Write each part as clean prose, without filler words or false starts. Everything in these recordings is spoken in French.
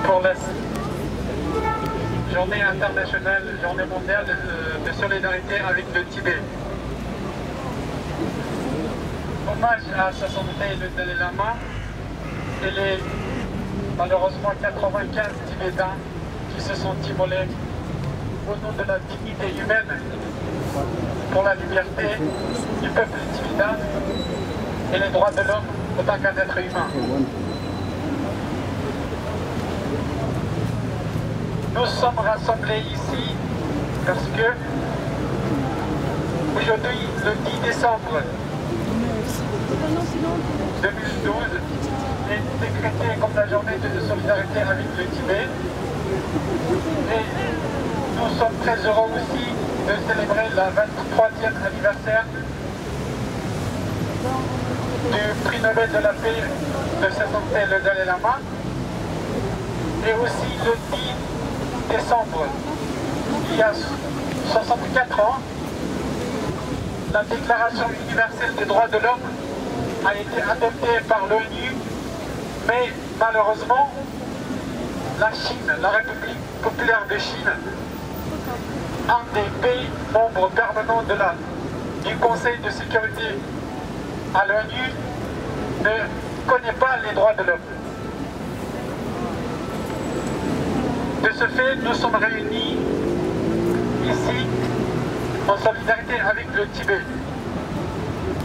pour la journée internationale, journée mondiale de solidarité avec le Tibet. Hommage à Sa Sainteté le Dalai Lama et les malheureusement 95 Tibétains qui se sont immolés au nom de la dignité humaine pour la liberté du peuple tibétain et les droits de l'homme autant qu'un être humain. Nous sommes rassemblés ici parce que aujourd'hui, le 10 décembre 2012, est décrété comme la journée de solidarité avec le Tibet. Et nous sommes très heureux aussi de célébrer la 23e anniversaire du prix Nobel de la paix de Sa Sainteté le Dalai Lama. Et aussi le 10 décembre, il y a 64 ans, la Déclaration universelle des droits de l'homme a été adoptée par l'ONU, mais malheureusement, la Chine, la République populaire de Chine, un des pays membres permanents du Conseil de sécurité à l'ONU, ne connaît pas les droits de l'homme. De ce fait, nous sommes réunis ici en solidarité avec le Tibet.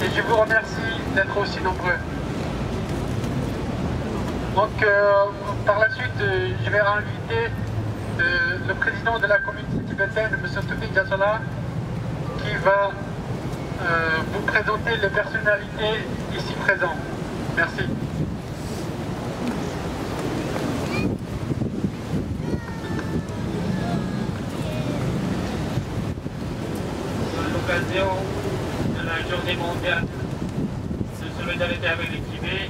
Et je vous remercie d'être aussi nombreux. Donc, par la suite, je vais inviter le président de la communauté tibétaine, M. Tufik Jassala, qui va vous présenter les personnalités ici présentes. Merci. L'occasion de la journée mondiale de solidarité avec le Tibet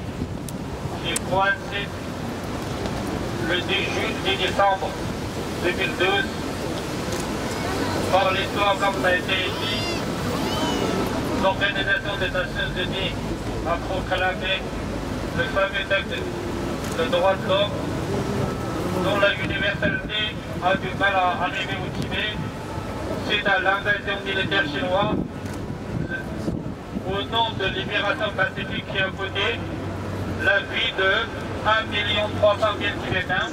qui coïncide le 10 décembre 2012. Par l'histoire, comme ça a été dit, l'Organisation des Nations Unies a proclamé le fameux texte de droits de l'homme dont la universalité a du mal à arriver au Tibet suite à l'invasion militaire chinoise au nom de libération pacifique qui a coûté la vie de 1 300 000 Tibétains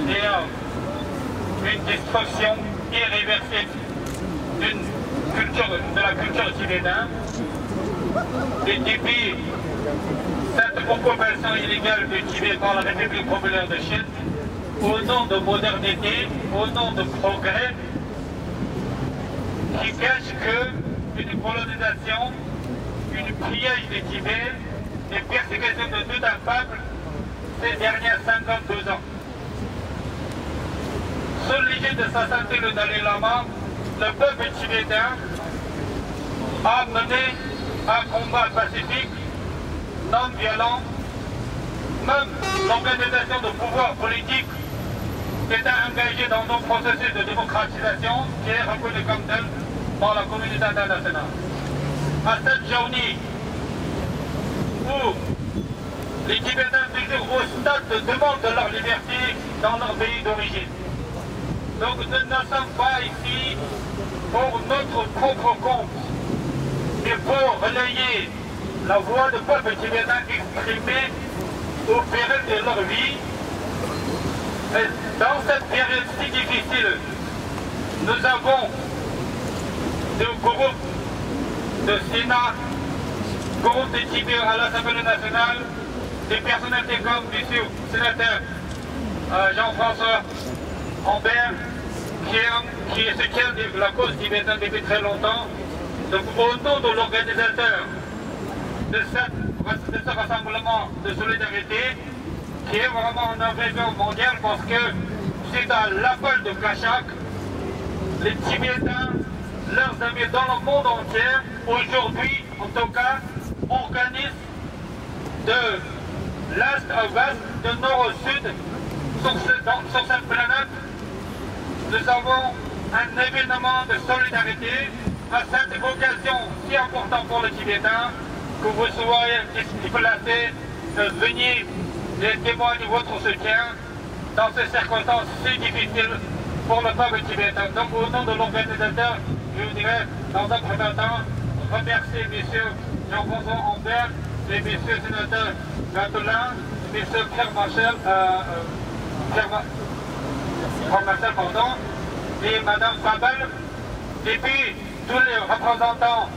et une destruction irréversible de la culture tibétaine. Et depuis cette occupation illégale du Tibet par la République populaire de Chine, au nom de modernité, au nom de progrès, qui cache qu'une colonisation, une pillage du Tibet, des persécutions de tout un peuple ces dernières 52 ans. Sous l'égide de Sa Sainteté le Dalai Lama, le peuple tibétain a mené un combat pacifique, non violent. Même l'organisation de pouvoir politique était engagée dans nos processus de démocratisation qui est reconnu comme tel par la communauté internationale. À cette journée où les Tibétains figurent au stade de demande de leur liberté dans leur pays d'origine. Donc nous ne sommes pas ici pour notre propre compte, mais pour relayer la voix du peuple tibétain exprimée au péril de leur vie. Et dans cette période si difficile, nous avons des groupes de Sénat, groupes de Tibet à l'Assemblée nationale, des personnalités comme M. sénateur Jean-François Ambert, qui soutient la cause tibétaine depuis très longtemps. Donc au nom de l'organisateur de ce rassemblement de solidarité, qui est vraiment un événement mondial parce que c'est à l'appel de Kachak, les Tibétains, leurs amis dans le monde entier, aujourd'hui en tout cas, organisent de l'est à l'ouest, de nord au sud, sur cette planète. Nous avons un événement de solidarité à cette occasion si importante pour les Tibétains, que vous soyez déplacés, de venir et témoigner votre soutien dans ces circonstances si difficiles pour le peuple tibétain. Donc au nom de l'organisateur, je voudrais dans un premier temps remercier M. Jean-François Ambert et M. sénateur Gatelin, M. Pierre Marchal, et Mme Fabel, et puis tous les représentants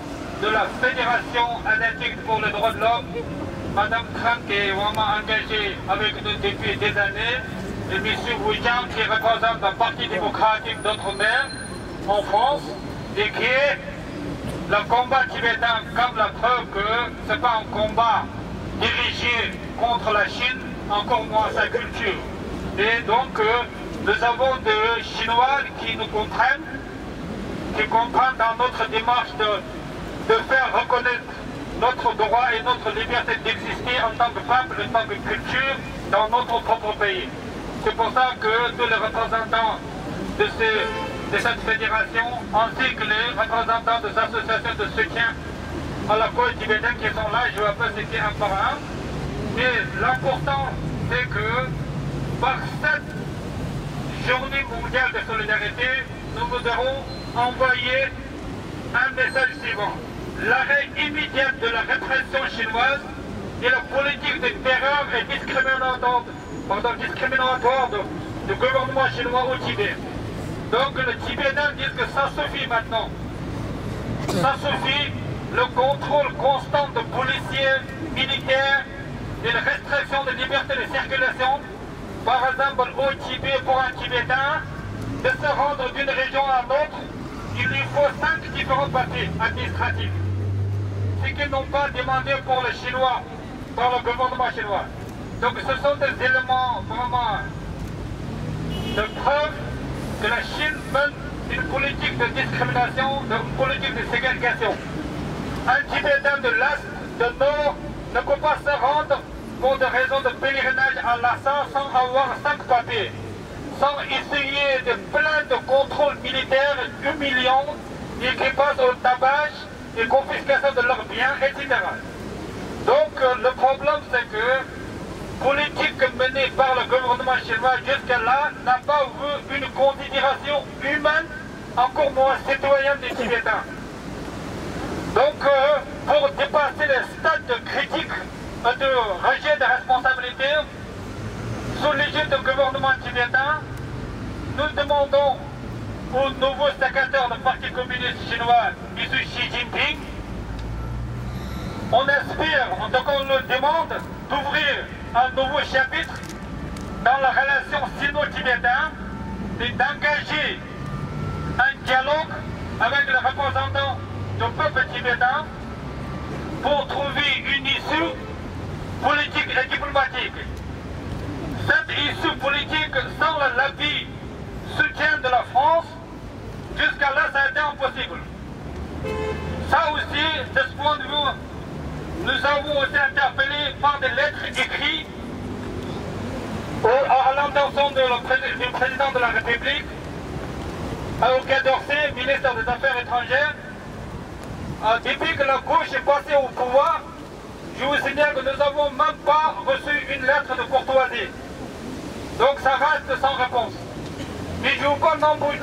de la Fédération asiatique pour les droits de l'homme, Mme Tran qui est vraiment engagée avec nous depuis des années, et M. Wu Jiang qui représente le Parti démocratique d'Outre-mer en France, et qui est le combat tibétain comme la preuve que ce n'est pas un combat dirigé contre la Chine, encore moins sa culture. Et donc nous avons des Chinois qui nous comprennent, qui comprennent dans notre démarche de faire reconnaître notre droit et notre liberté d'exister en tant que peuple, en tant que culture dans notre propre pays. C'est pour ça que tous les représentants de cette fédération, ainsi que les représentants des associations de soutien à la cause tibétaine qui sont là, je ne vais pas citer un par un. Et l'important, c'est que par cette journée mondiale de solidarité, nous devons envoyer un message suivant. L'arrêt immédiat de la répression chinoise et la politique de terreur et discriminatoire du gouvernement chinois au Tibet. Donc les Tibétains disent que ça suffit maintenant. Ça suffit, le contrôle constant de policiers, militaires et la restriction de liberté de circulation. Par exemple, au Tibet, pour un Tibétain, de se rendre d'une région à l'autre, il lui faut 5 différents papiers administratifs. Ce qu'ils n'ont pas demandé pour les Chinois, par le gouvernement chinois. Donc ce sont des éléments vraiment de preuve que la Chine mène une politique de discrimination, une politique de ségrégation. Un Tibétain de l'Est, de Nord, ne peut pas se rendre pour des raisons de pèlerinage à Lhasa sans avoir 5 papiers, sans essayer de plein de contrôles militaires humiliants et qui passent au tabac et confiscation de leurs biens, etc. Donc le problème c'est que la politique menée par le gouvernement chinois jusqu'à là n'a pas eu une considération humaine, encore moins citoyenne des Tibétains. Donc pour dépasser les stades de critique de rejet de responsabilité sous l'égide du gouvernement tibétain, nous demandons au nouveau secrétaire du Parti communiste chinois, M. Xi Jinping, on espère, en tout cas on le demande, d'ouvrir un nouveau chapitre dans la relation sino-tibétaine et d'engager un dialogue avec les représentants du peuple tibétain pour trouver une issue politique et diplomatique. Cette issue politique, sans l'appui, soutien de la France, jusqu'à là ça a été impossible. Ça aussi, de ce point de vue, nous avons aussi interpellé par des lettres écrites à l'intention du président de la République, au Quai d'Orsay, ministre des Affaires étrangères. Depuis que la gauche est passée au pouvoir, je vous signale que nous n'avons même pas reçu une lettre de courtoisie. Donc ça reste sans réponse. Mais je ne veux pas non plus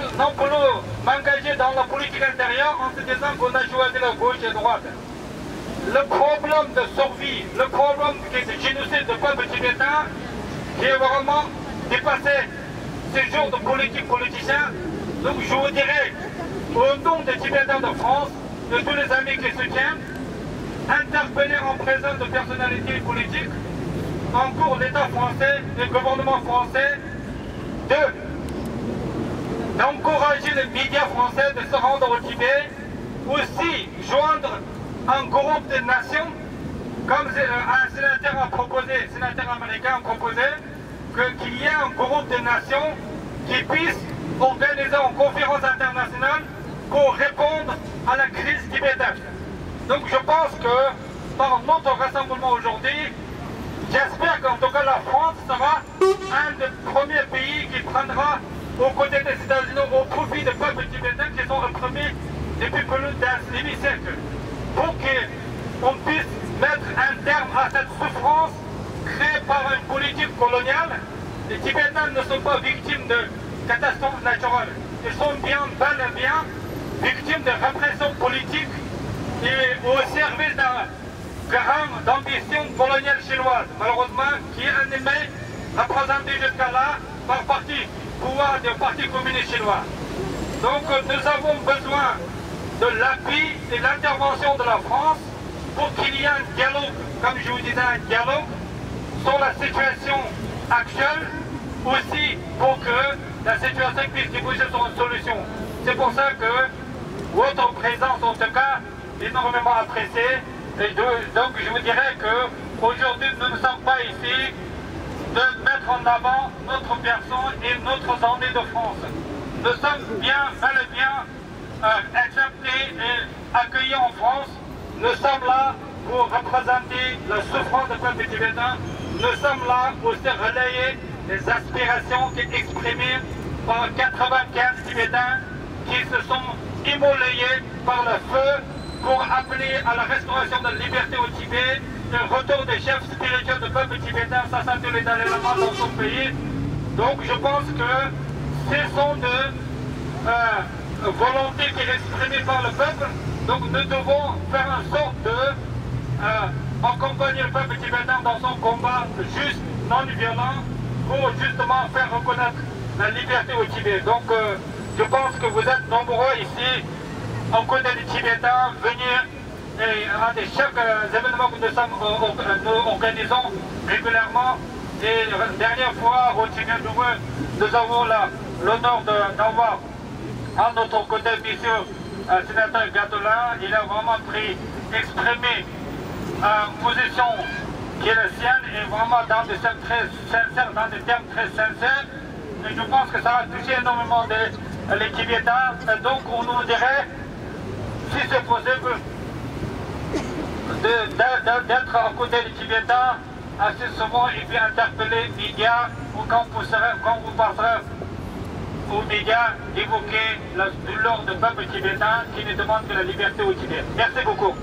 m'engager dans la politique intérieure en se disant qu'on a choisi la gauche et la droite. Le problème de survie, le problème de génocide du peuple tibétain, qui est vraiment dépassé ces jours de politique politicien. Donc je vous dirais, au nom des Tibétains de France, de tous les amis qui soutiennent, interpeller en présence de personnalités politiques, en cours l'État français et le gouvernement français, d'encourager les médias français de se rendre au Tibet, aussi joindre un groupe de nations, comme un sénateur a proposé, sénateur américain a proposé, qu'il y ait un groupe de nations qui puisse organiser une conférence internationale pour répondre à la crise tibétaine. Donc je pense que par notre rassemblement aujourd'hui, j'espère qu'en tout cas la France sera un des premiers pays qui prendra aux côtés des États-Unis au profit des peuples tibétains qui sont opprimés depuis plus d'un demi-siècle, pour qu'on puisse mettre un terme à cette souffrance créée par une politique coloniale Les Tibétains ne sont pas victimes de catastrophes naturelles. Ils sont bien, bel et bien, victimes de répression politique et au service d'un grande ambition coloniale chinoise, malheureusement, qui est animée, représentée jusqu'à là par pouvoir du Parti communiste chinois. Donc nous avons besoin de l'appui et l'intervention de la France pour qu'il y ait un dialogue, comme je vous disais, un dialogue sur la situation actuelle, aussi pour que la situation puisse déboucher sur une solution. C'est pour ça que votre présence, en tout cas, est énormément appréciée. Et donc je vous dirais qu'aujourd'hui, nous ne sommes pas ici de mettre en avant notre personne et notre armée de France. Nous sommes bien, bel et bien acceptés et accueillis en France. Nous sommes là pour représenter la souffrance du peuple tibétain. Nous sommes là pour relayer les aspirations qui sont exprimées par 95 Tibétains qui se sont immolés par le feu pour appeler à la restauration de la liberté au Tibet, le retour des chefs spirituels du peuple tibétain, Sasantu le Dalai Lama dans son pays. Donc je pense que ce sont des volontés qui sont exprimées par le peuple. Donc nous devons faire en sorte d'accompagner le peuple tibétain dans son combat juste, non violent, pour justement faire reconnaître la liberté au Tibet. Donc je pense que vous êtes nombreux ici, en côté des Tibétains, venir à chaque événement que nous organisons régulièrement. Et la dernière fois, au Tibet, nous avons l'honneur d'avoir à notre côté, monsieur sénateur Gatolin. Il a vraiment exprimé une position qui est la sienne et vraiment dans des termes très sincères. Et je pense que ça a touché énormément les Tibétains. Et donc on nous dirait, si c'est possible, d'être à côté des Tibétains assez souvent et puis interpeller les médias ou quand vous passerez aux médias évoquer la douleur du peuple tibétain qui ne demande que la liberté au Tibet. Merci beaucoup.